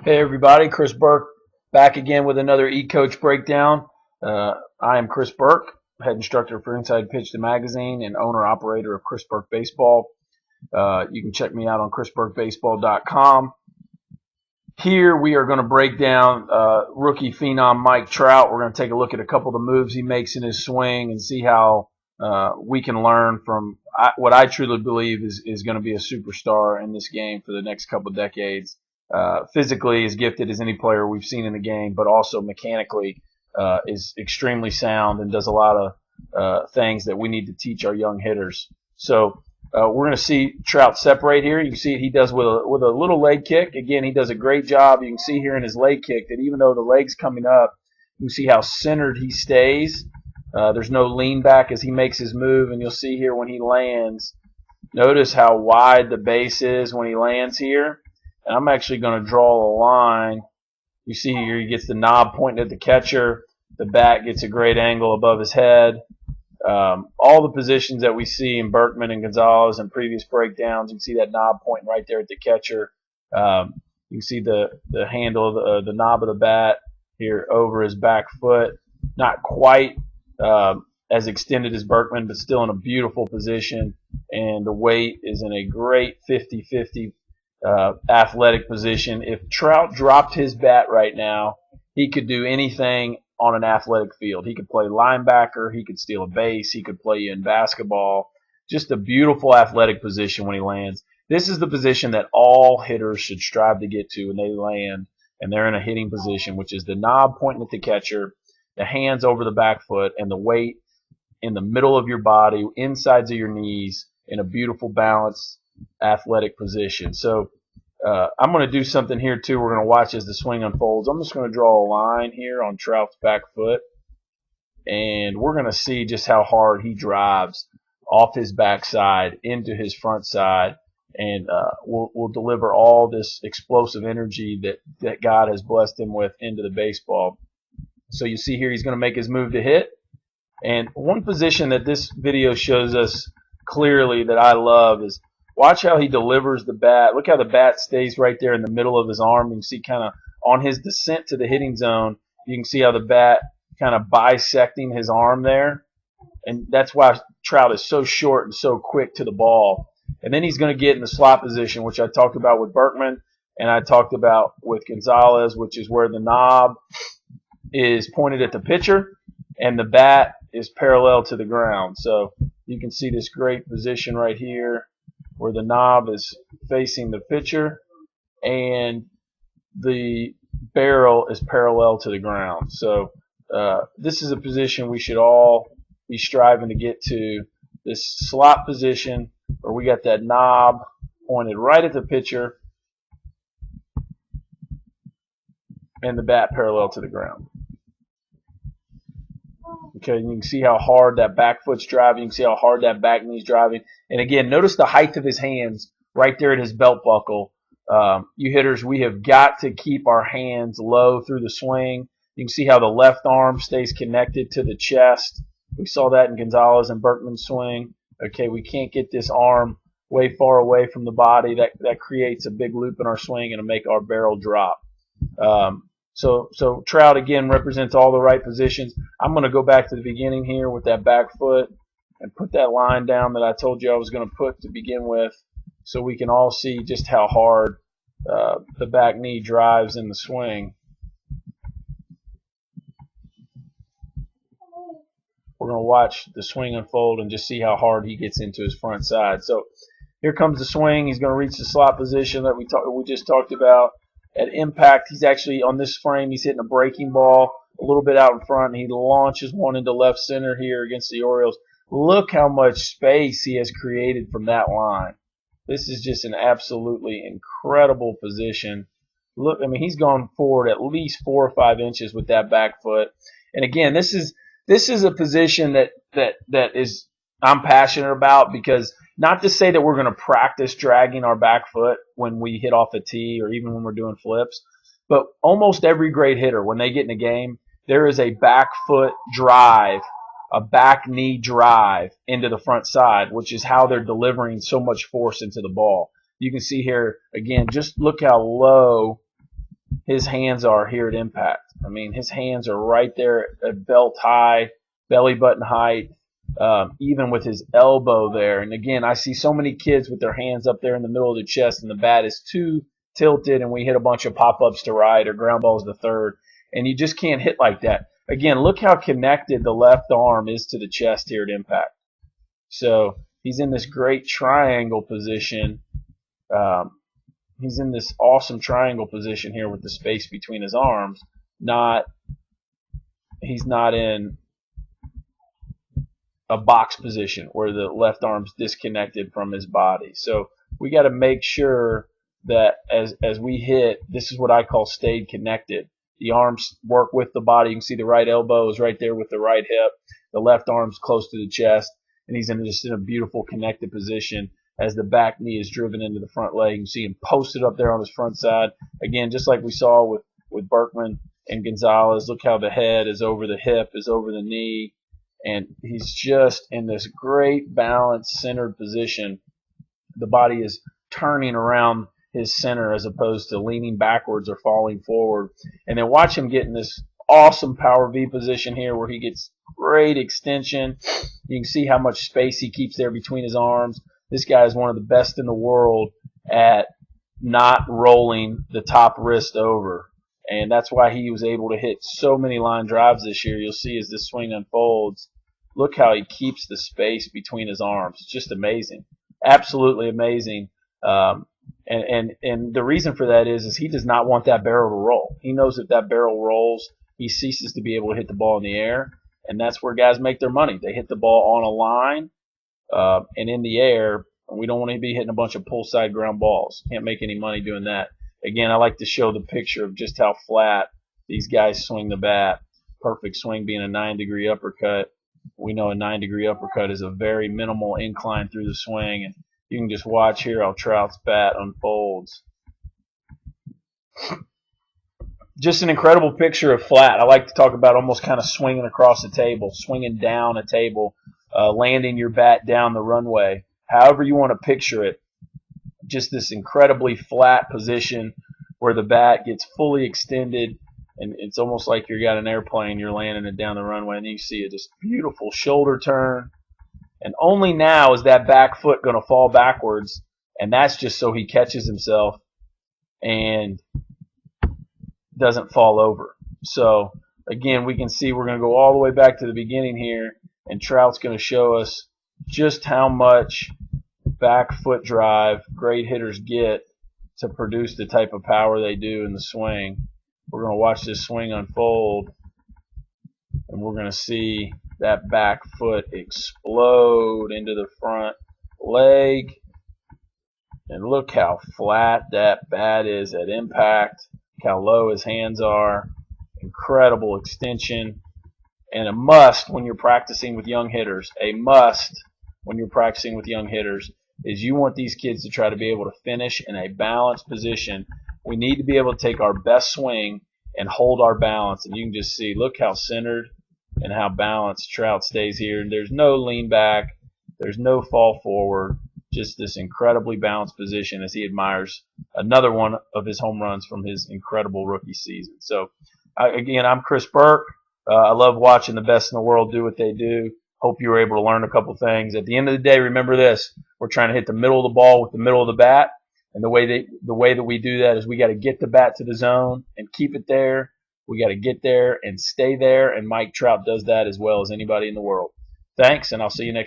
Hey everybody, Chris Burke back again with another eCoach breakdown. I am Chris Burke, head instructor for Inside Pitch the magazine and owner-operator of Chris Burke Baseball. You can check me out on chrisburkebaseball.com. Here we are going to break down rookie phenom Mike Trout. We're going to take a look at a couple of the moves he makes in his swing and see how we can learn from what I truly believe is going to be a superstar in this game for the next couple of decades. Physically as gifted as any player we've seen in the game, but also mechanically is extremely sound and does a lot of things that we need to teach our young hitters. So we're going to see Trout separate here. You can see he does with a little leg kick. Again, he does a great job. You can see here in his leg kick that even though the leg's coming up, you can see how centered he stays. There's no lean back as he makes his move, and you'll see here when he lands, notice how wide the base is when he lands here. And I'm actually going to draw a line. You see here he gets the knob pointing at the catcher. The bat gets a great angle above his head. All the positions that we see in Berkman and Gonzalez and previous breakdowns, you can see that knob pointing right there at the catcher. You can see the handle of the knob of the bat here over his back foot. Not quite as extended as Berkman, but still in a beautiful position. And the weight is in a great 50-50 athletic position. If Trout dropped his bat right now, he could do anything on an athletic field. He could play linebacker, he could steal a base, he could play in basketball. Just a beautiful athletic position when he lands. This is the position that all hitters should strive to get to when they land and they're in a hitting position, which is the knob pointing at the catcher, the hands over the back foot, and the weight in the middle of your body, insides of your knees, in a beautiful balanced athletic position. So I'm going to do something here too. We're going to watch as the swing unfolds. I'm just going to draw a line here on Trout's back foot, and we're going to see just how hard he drives off his backside into his front side, and we'll deliver all this explosive energy that God has blessed him with into the baseball. So you see here he's going to make his move to hit, and one position that this video shows us clearly that I love is watch how he delivers the bat. Look how the bat stays right there in the middle of his arm. You can see kind of on his descent to the hitting zone, you can see how the bat kind of bisecting his arm there. And that's why Trout is so short and so quick to the ball. And then he's going to get in the slot position, which I talked about with Berkman and I talked about with Gonzalez, which is where the knob is pointed at the pitcher and the bat is parallel to the ground. So you can see this great position right here where the knob is facing the pitcher and the barrel is parallel to the ground. So this is a position we should all be striving to get to, this slot position where we got that knob pointed right at the pitcher and the bat parallel to the ground. Okay, and you can see how hard that back foot's driving. You can see how hard that back knee's driving. And again, notice the height of his hands right there at his belt buckle. You hitters, we have got to keep our hands low through the swing. You can see how the left arm stays connected to the chest. We saw that in Gonzalez and Berkman's swing. Okay, we can't get this arm way far away from the body. That creates a big loop in our swing and to make our barrel drop. So Trout again represents all the right positions. I'm going to go back to the beginning here with that back foot and put that line down that I told you I was going to put to begin with, so we can all see just how hard the back knee drives in the swing. We're going to watch the swing unfold and just see how hard he gets into his front side. So here comes the swing. He's going to reach the slot position that we just talked about. At impact, he's actually on this frame, he's hitting a breaking ball a little bit out in front, and he launches one into left center here against the Orioles. Look how much space he has created from that line. This is just an absolutely incredible position. Look, I mean, he's gone forward at least 4 or 5 inches with that back foot. And again, this is a position that is I'm passionate about, because not to say that we're going to practice dragging our back foot when we hit off a tee or even when we're doing flips, but almost every great hitter, when they get in a game, there is a back foot drive, a back knee drive into the front side, which is how they're delivering so much force into the ball. You can see here, again, just look how low his hands are here at impact. I mean, his hands are right there at belt high, belly button height, even with his elbow there. And again, I see so many kids with their hands up there in the middle of the chest, and the bat is too tilted, and we hit a bunch of pop-ups to right or ground balls to third, and you just can't hit like that. Again, look how connected the left arm is to the chest here at impact. So he's in this great triangle position. He's in this awesome triangle position here with the space between his arms. He's not in a box position where the left arm's disconnected from his body. So we got to make sure that as we hit, this is what I call stayed connected. The arms work with the body. You can see the right elbow is right there with the right hip. The left arm's close to the chest, and he's just in a beautiful connected position as the back knee is driven into the front leg. You see him posted up there on his front side. Again, just like we saw with Berkman and Gonzalez, look how the head is over the hip, is over the knee, and he's just in this great balanced centered position. The body is turning around his center as opposed to leaning backwards or falling forward. And then watch him get in this awesome power V position here where he gets great extension. You can see how much space he keeps there between his arms. This guy is one of the best in the world at not rolling the top wrist over. And that's why he was able to hit so many line drives this year. You'll see as this swing unfolds, look how he keeps the space between his arms. It's just amazing. Absolutely amazing. And the reason for that is he does not want that barrel to roll. He knows if that barrel rolls, he ceases to be able to hit the ball in the air. And that's where guys make their money. They hit the ball on a line and in the air. And we don't want to be hitting a bunch of pull side ground balls. Can't make any money doing that. Again, I like to show the picture of just how flat these guys swing the bat. Perfect swing being a 9-degree uppercut. We know a 9-degree uppercut is a very minimal incline through the swing. And you can just watch here how Trout's bat unfolds. Just an incredible picture of flat. I like to talk about almost kind of swinging across the table, swinging down a table, landing your bat down the runway. However you want to picture it. Just this incredibly flat position where the bat gets fully extended, and it's almost like you got an airplane, you're landing it down the runway, and you see a just beautiful shoulder turn. And only now is that back foot going to fall backwards, and that's just so he catches himself and doesn't fall over. So again, we can see we're going to go all the way back to the beginning here, and Trout's going to show us just how much back foot drive great hitters get to produce the type of power they do in the swing. We're going to watch this swing unfold, and we're going to see that back foot explode into the front leg. And look how flat that bat is at impact, how low his hands are. Incredible extension. And a must when you're practicing with young hitters, a must when you're practicing with young hitters, is you want these kids to try to be able to finish in a balanced position. We need to be able to take our best swing and hold our balance. And you can just see, look how centered and how balanced Trout stays here. And there's no lean back. There's no fall forward. Just this incredibly balanced position as he admires another one of his home runs from his incredible rookie season. So, again, I'm Chris Burke. I love watching the best in the world do what they do. Hope you were able to learn a couple things. At the end of the day, remember this. We're trying to hit the middle of the ball with the middle of the bat. And the way that we do that is we got to get the bat to the zone and keep it there. We got to get there and stay there. And Mike Trout does that as well as anybody in the world. Thanks, and I'll see you next time.